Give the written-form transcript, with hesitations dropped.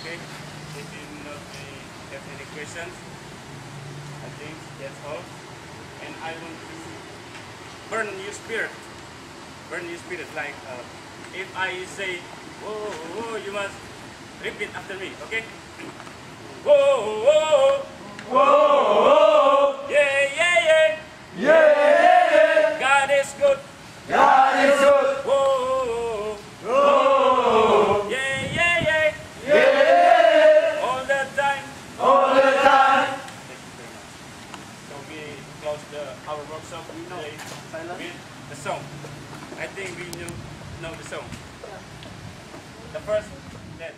Okay? If you not have any questions, I think that's all. And I want to burn your spirit. Burn your spirit. Like if I say, whoa, whoa, you must repeat after me. Okay? Whoa, whoa, Whoa, yeah, yeah, yeah. yeah, God is good. God is good. Whoa, Whoa, yeah, yeah, yeah. yeah, All the time. all the time. Thank you very much. So we close our workshop today with the song. I think we know the song. The first that